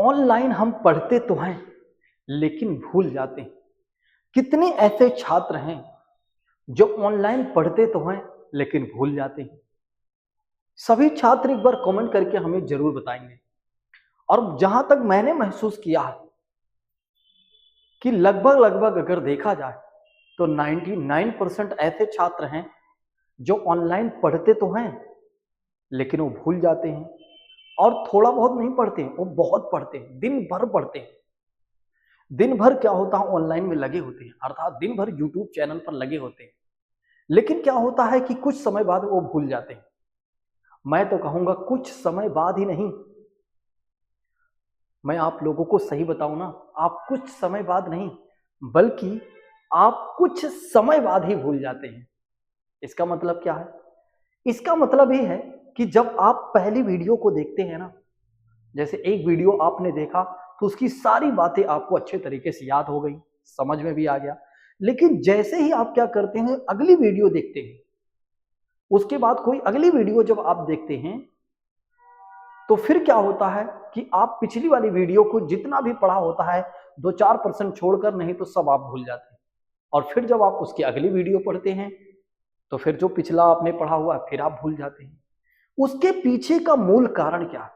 Online हम पढ़ते तो हैं लेकिन भूल जाते हैं। कितने ऐसे छात्र हैं जो ऑनलाइन पढ़ते तो हैं लेकिन भूल जाते हैं। सभी छात्र एक बार कमेंट करके हमें जरूर बताएंगे। और जहां तक मैंने महसूस किया है कि लगभग लगभग अगर देखा जाए तो 99% ऐसे छात्र हैं जो ऑनलाइन पढ़ते तो हैं लेकिन वो भूल जाते हैं। और थोड़ा बहुत नहीं पढ़ते हैं, वो बहुत पढ़ते हैं, दिन भर पढ़ते हैं। दिन भर क्या होता है, ऑनलाइन में लगे होते हैं, अर्थात दिन भर यूट्यूब चैनल पर लगे होते हैं। लेकिन क्या होता है कि कुछ समय बाद वो भूल जाते हैं। मैं तो कहूंगा कुछ समय बाद ही नहीं, मैं आप लोगों को सही बताऊं ना, आप कुछ समय बाद नहीं बल्कि आप कुछ समय बाद ही भूल जाते हैं। इसका मतलब क्या है? इसका मतलब ये है कि जब आप पहली वीडियो को देखते हैं ना, जैसे एक वीडियो आपने देखा तो उसकी सारी बातें आपको अच्छे तरीके से याद हो गई, समझ में भी आ गया। लेकिन जैसे ही आप क्या करते हैं, अगली वीडियो देखते हैं, उसके बाद कोई अगली वीडियो जब आप देखते हैं तो फिर क्या होता है कि आप पिछली वाली वीडियो को जितना भी पढ़ा होता है 2-4% छोड़कर, नहीं तो सब आप भूल जाते हैं। और फिर जब आप उसकी अगली वीडियो पढ़ते हैं तो फिर जो पिछला आपने पढ़ा हुआ है फिर आप भूल जाते हैं। उसके पीछे का मूल कारण क्या है,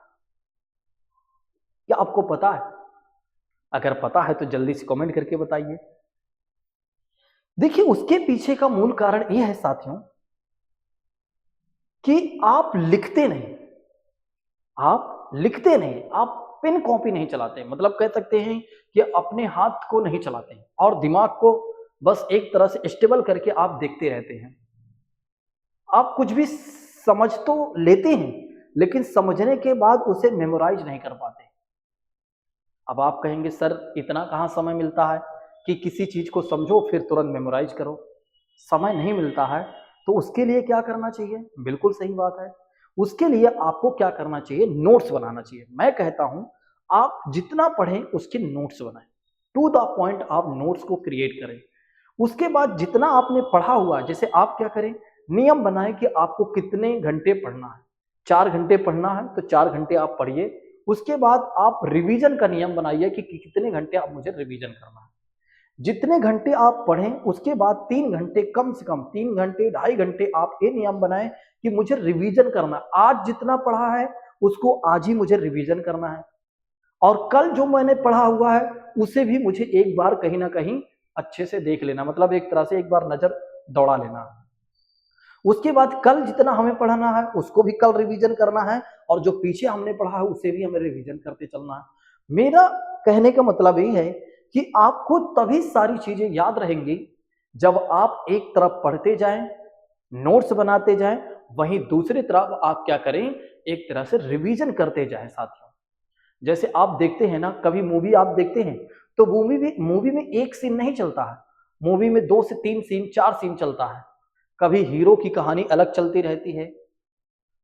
क्या आपको पता है? अगर पता है तो जल्दी से कमेंट करके बताइए। देखिए, उसके पीछे का मूल कारण यह है साथियों कि आप लिखते नहीं, आप पेन कॉपी नहीं चलाते। मतलब कह सकते हैं कि अपने हाथ को नहीं चलाते हैं और दिमाग को बस एक तरह से स्टेबल करके आप देखते रहते हैं। आप कुछ भी समझ तो लेते हैं लेकिन समझने के बाद उसे मेमोराइज नहीं कर पाते। अब आप कहेंगे सर इतना कहाँ समय मिलता है कि किसी चीज को समझो फिर तुरंत मेमोराइज करो। समय नहीं मिलता है तो उसके लिए क्या करना चाहिए? बिल्कुल सही बात है, उसके लिए आपको क्या करना चाहिए? नोट्स बनाना चाहिए। मैं कहता हूं आप जितना पढ़ें उसके नोट्स बनाएं, टू द पॉइंट आप नोट्स को क्रिएट करें। उसके बाद जितना आपने पढ़ा हुआ, जैसे आप क्या करें, नियम बनाएं कि आपको कितने घंटे पढ़ना है। 4 घंटे पढ़ना है तो 4 घंटे आप पढ़िए। उसके बाद आप रिवीजन का नियम बनाइए कि कितने घंटे आप मुझे रिवीजन करना है। जितने घंटे आप पढ़ें उसके बाद 3 घंटे, कम से कम 3 घंटे 2.5 घंटे आप ये नियम बनाएं कि मुझे रिवीजन करना है। आज जितना पढ़ा है उसको आज ही मुझे रिवीजन करना है और कल जो मैंने पढ़ा हुआ है उसे भी मुझे एक बार कहीं ना कहीं अच्छे से देख लेना, मतलब एक तरह से एक बार नजर दौड़ा लेना। उसके बाद कल जितना हमें पढ़ना है उसको भी कल रिवीजन करना है और जो पीछे हमने पढ़ा है उसे भी हमें रिवीजन करते चलना है। मेरा कहने का मतलब यही है कि आपको तभी सारी चीजें याद रहेंगी जब आप एक तरफ पढ़ते जाएं, नोट्स बनाते जाएं, वहीं दूसरी तरफ आप क्या करें, एक तरह से रिवीजन करते जाएं साथियों। जैसे आप देखते हैं ना, कभी मूवी आप देखते हैं तो मूवी में एक सीन नहीं चलता है, मूवी में 2 से 3 सीन 4 सीन चलता है। कभी हीरो की कहानी अलग चलती रहती है,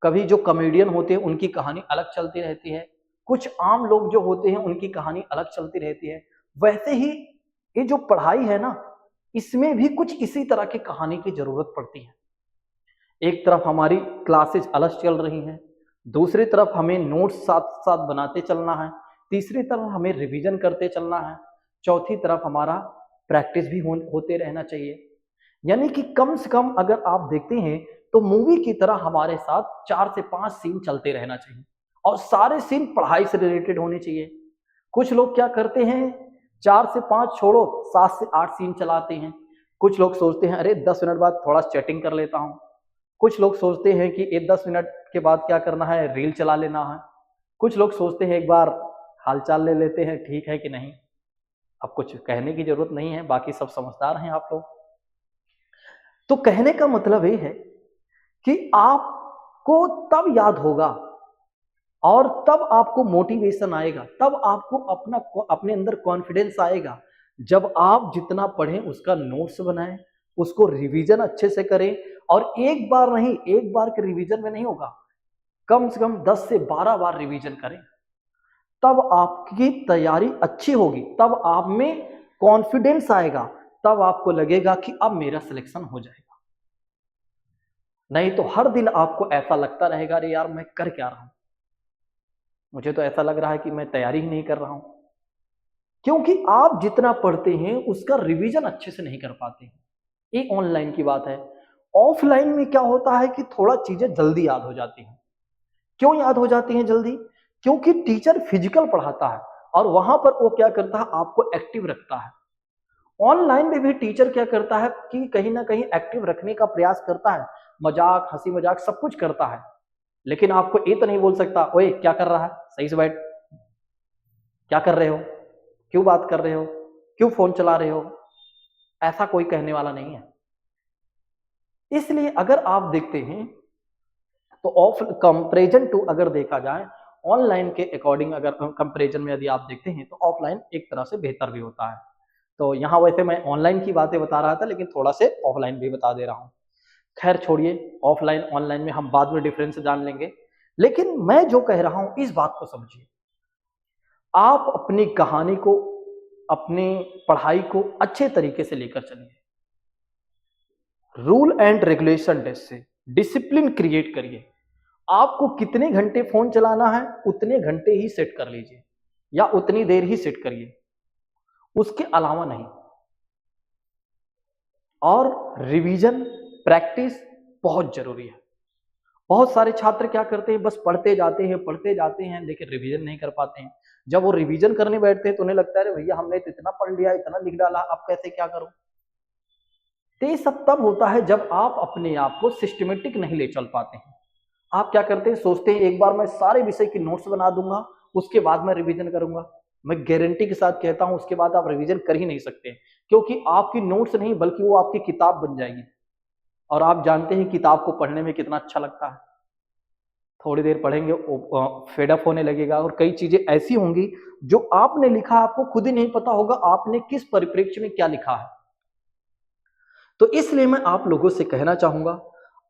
कभी जो कॉमेडियन होते हैं उनकी कहानी अलग चलती रहती है, कुछ आम लोग जो होते हैं उनकी कहानी अलग चलती रहती है। वैसे ही ये जो पढ़ाई है ना, इसमें भी कुछ इसी तरह की कहानी की जरूरत पड़ती है। एक तरफ हमारी क्लासेज अलग चल रही हैं, दूसरी तरफ हमें नोट्स साथ साथ बनाते चलना है, तीसरी तरफ हमें रिवीजन करते चलना है, चौथी तरफ हमारा प्रैक्टिस भी होते रहना चाहिए। यानी कि कम से कम अगर आप देखते हैं तो मूवी की तरह हमारे साथ 4 से 5 सीन चलते रहना चाहिए और सारे सीन पढ़ाई से रिलेटेड होने चाहिए। कुछ लोग क्या करते हैं, 4 से 5 छोड़ो 7 से 8 सीन चलाते हैं। कुछ लोग सोचते हैं अरे 10 मिनट बाद थोड़ा चैटिंग कर लेता हूँ। कुछ लोग सोचते हैं कि 10 मिनट के बाद क्या करना है, रील चला लेना है। कुछ लोग सोचते हैं एक बार हालचाल ले लेते हैं, ठीक है कि नहीं। अब कुछ कहने की जरूरत नहीं है, बाकी सब समझदार हैं आप लोग। तो कहने का मतलब ये है कि आपको तब याद होगा और तब आपको मोटिवेशन आएगा, तब आपको अपने अंदर कॉन्फिडेंस आएगा जब आप जितना पढ़ें उसका नोट्स बनाएं, उसको रिवीजन अच्छे से करें। और एक बार नहीं, एक बार के रिवीजन में नहीं होगा, कम से कम 10 से 12 बार रिवीजन करें, तब आपकी तैयारी अच्छी होगी, तब आप में कॉन्फिडेंस आएगा, तब आपको लगेगा कि अब मेरा सिलेक्शन हो जाएगा। नहीं तो हर दिन आपको ऐसा लगता रहेगा अरे यार मैं कर क्या रहा हूं। मुझे तो ऐसा लग रहा है कि मैं तैयारी ही नहीं कर रहा हूं, क्योंकि आप जितना पढ़ते हैं उसका रिवीजन अच्छे से नहीं कर पाते हैं। ये ऑनलाइन की बात है। ऑफलाइन में क्या होता है कि थोड़ा चीजें जल्दी याद हो जाती हैं। क्यों याद हो जाती हैं जल्दी? क्योंकि टीचर फिजिकल पढ़ाता है और वहां पर वो क्या करता है, आपको एक्टिव रखता है। ऑनलाइन में भी टीचर क्या करता है कि कहीं ना कहीं एक्टिव रखने का प्रयास करता है, मजाक, हंसी मजाक सब कुछ करता है, लेकिन आपको ये तो नहीं बोल सकता, ओए क्या कर रहा है, सही से बैठ, क्या कर रहे हो, क्यों बात कर रहे हो, क्यों फोन चला रहे हो, ऐसा कोई कहने वाला नहीं है। इसलिए अगर आप देखते हैं तो ऑफ कंपेरिजन टू अगर देखा जाए ऑनलाइन के अकॉर्डिंग, अगर कंपेरिजन में यदि आप देखते हैं तो ऑफलाइन एक तरह से बेहतर भी होता है। तो यहाँ वैसे मैं ऑनलाइन की बातें बता रहा था, लेकिन थोड़ा से ऑफलाइन भी बता दे रहा हूँ। खैर छोड़िए, ऑफलाइन ऑनलाइन में हम बाद में डिफरेंस जान लेंगे, लेकिन मैं जो कह रहा हूँ इस बात को समझिए। आप अपनी कहानी को, अपनी पढ़ाई को अच्छे तरीके से लेकर चलिए। रूल एंड रेगुलेशन से डिसिप्लिन क्रिएट करिए। आपको कितने घंटे फोन चलाना है उतने घंटे ही सेट कर लीजिए, या उतनी देर ही सेट करिए, उसके अलावा नहीं। और रिवीजन, प्रैक्टिस बहुत जरूरी है। बहुत सारे छात्र क्या करते हैं, बस पढ़ते जाते हैं लेकिन रिवीजन नहीं कर पाते हैं। जब वो रिवीजन करने बैठते हैं तो उन्हें लगता है अरे भैया हमने तो इतना पढ़ लिया, इतना लिख डाला, अब कैसे क्या करूं। तो ये सब तब होता है जब आप अपने आप को सिस्टमेटिक नहीं ले चल पाते हैं। आप क्या करते हैं, सोचते हैं एक बार मैं सारे विषय की नोट्स बना दूंगा, उसके बाद मैं रिवीजन करूंगा। मैं गारंटी के साथ कहता हूं उसके बाद आप रिवीजन कर ही नहीं सकते, क्योंकि आपकी नोट्स नहीं बल्कि वो आपकी किताब बन जाएगी। और आप जानते हैं किताब को पढ़ने में कितना अच्छा लगता है। थोड़ी देर पढ़ेंगे फेड अप होने लगेगा, और कई चीजें ऐसी होंगी जो आपने लिखा आपको खुद ही नहीं पता होगा आपने किस परिप्रेक्ष्य में क्या लिखा है। तो इसलिए मैं आप लोगों से कहना चाहूंगा,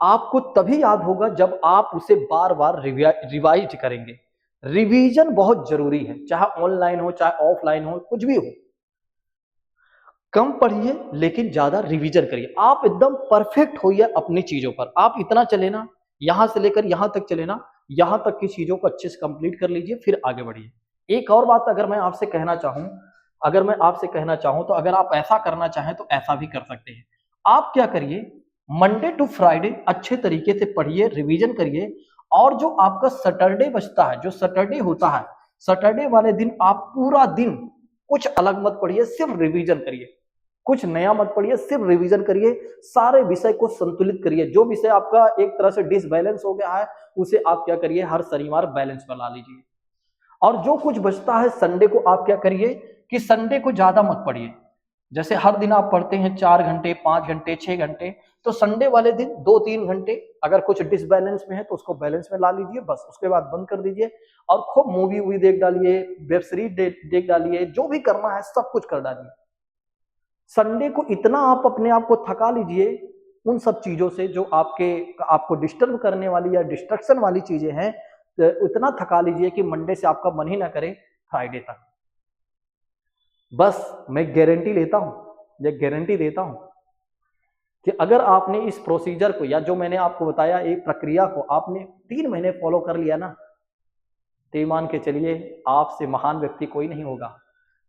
आपको तभी याद होगा जब आप उसे बार बार रिवाइज करेंगे। रिवीजन बहुत जरूरी है, चाहे ऑनलाइन हो चाहे ऑफलाइन हो, कुछ भी हो। कम पढ़िए लेकिन ज्यादा रिवीजन करिए। आप एकदम परफेक्ट होइए अपनी चीजों पर। आप इतना चले ना, यहां से लेकर यहां तक चले ना, यहां तक की चीजों को अच्छे से कंप्लीट कर लीजिए, फिर आगे बढ़िए। एक और बात अगर मैं आपसे कहना चाहूं तो अगर आप ऐसा करना चाहें तो ऐसा भी कर सकते हैं। आप क्या करिए, मंडे टू फ्राइडे अच्छे तरीके से पढ़िए, रिवीजन करिए, और जो आपका सैटरडे बचता है, जो सैटरडे होता है, सैटरडे वाले दिन आप पूरा दिन कुछ अलग मत पढ़िए, सिर्फ रिवीजन करिए। कुछ नया मत पढ़िए, सिर्फ रिवीजन करिए। सारे विषय को संतुलित करिए। जो विषय आपका एक तरह से डिसबैलेंस हो गया है उसे आप क्या करिए, हर शनिवार बैलेंस पर ला लीजिए। और जो कुछ बचता है संडे को आप क्या करिए कि संडे को ज्यादा मत पढ़िए। जैसे हर दिन आप पढ़ते हैं 4 घंटे, 5 घंटे, 6 घंटे, तो संडे वाले दिन 2-3 घंटे अगर कुछ डिसबैलेंस में है तो उसको बैलेंस में ला लीजिए, बस उसके बाद बंद कर दीजिए। और खूब मूवी वूवी देख डालिए, वेब सीरीज देख डालिए, जो भी करना है सब कुछ कर डालिए। संडे को इतना आप अपने आप को थका लीजिए उन सब चीजों से जो आपको डिस्टर्ब करने वाली या डिस्ट्रक्शन वाली चीजें हैं, तो इतना थका लीजिए कि मंडे से आपका मन ही ना करे फ्राइडे तक। बस मैं गारंटी लेता हूं, ये गारंटी देता हूं कि अगर आपने इस प्रोसीजर को, या जो मैंने आपको बताया एक प्रक्रिया को, आपने 3 महीने फॉलो कर लिया ना, तो मान के चलिए आपसे महान व्यक्ति कोई नहीं होगा।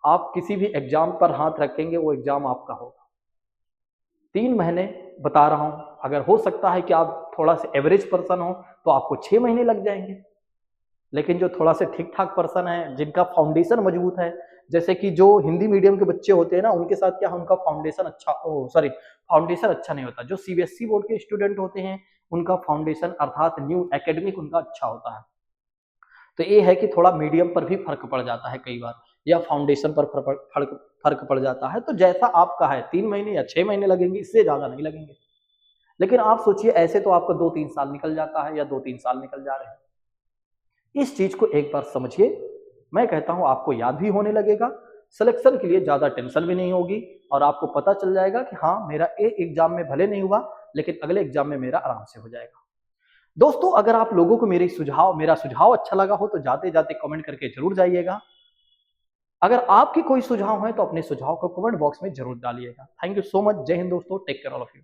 आप किसी भी एग्जाम पर हाथ रखेंगे वो एग्जाम आपका होगा। 3 महीने बता रहा हूं, अगर हो सकता है कि आप थोड़ा सा एवरेज पर्सन हो तो आपको 6 महीने लग जाएंगे, लेकिन जो थोड़ा से ठीक ठाक पर्सन है, जिनका फाउंडेशन मजबूत है, जैसे कि जो हिंदी मीडियम के बच्चे होते हैं ना, उनके साथ क्या उनका फाउंडेशन अच्छा नहीं होता। जो सीबीएसई बोर्ड के स्टूडेंट होते हैं उनका फाउंडेशन अर्थात न्यू एकेडमिक उनका अच्छा होता है। तो ये है कि थोड़ा मीडियम पर भी फर्क पड़ जाता है कई बार, या फाउंडेशन पर फर्क पड़ जाता है। तो जैसा आपका है 3 महीने या 6 महीने लगेंगे, इससे ज्यादा नहीं लगेंगे। लेकिन आप सोचिए ऐसे तो आपका 2-3 साल निकल जाता है, या 2-3 साल निकल जा रहे हैं। इस चीज को एक बार समझिए। मैं कहता हूं आपको याद भी होने लगेगा, सिलेक्शन के लिए ज्यादा टेंशन भी नहीं होगी, और आपको पता चल जाएगा कि हाँ मेरा एक एग्जाम में भले नहीं हुआ लेकिन अगले एग्जाम में मेरा आराम से हो जाएगा। दोस्तों अगर आप लोगों को मेरा सुझाव अच्छा लगा हो तो जाते जाते कमेंट करके जरूर जाइएगा। अगर आपकी कोई सुझाव है तो अपने सुझाव को कमेंट बॉक्स में जरूर डालिएगा। Thank you so much. जय हिंद दोस्तों, take care all of you.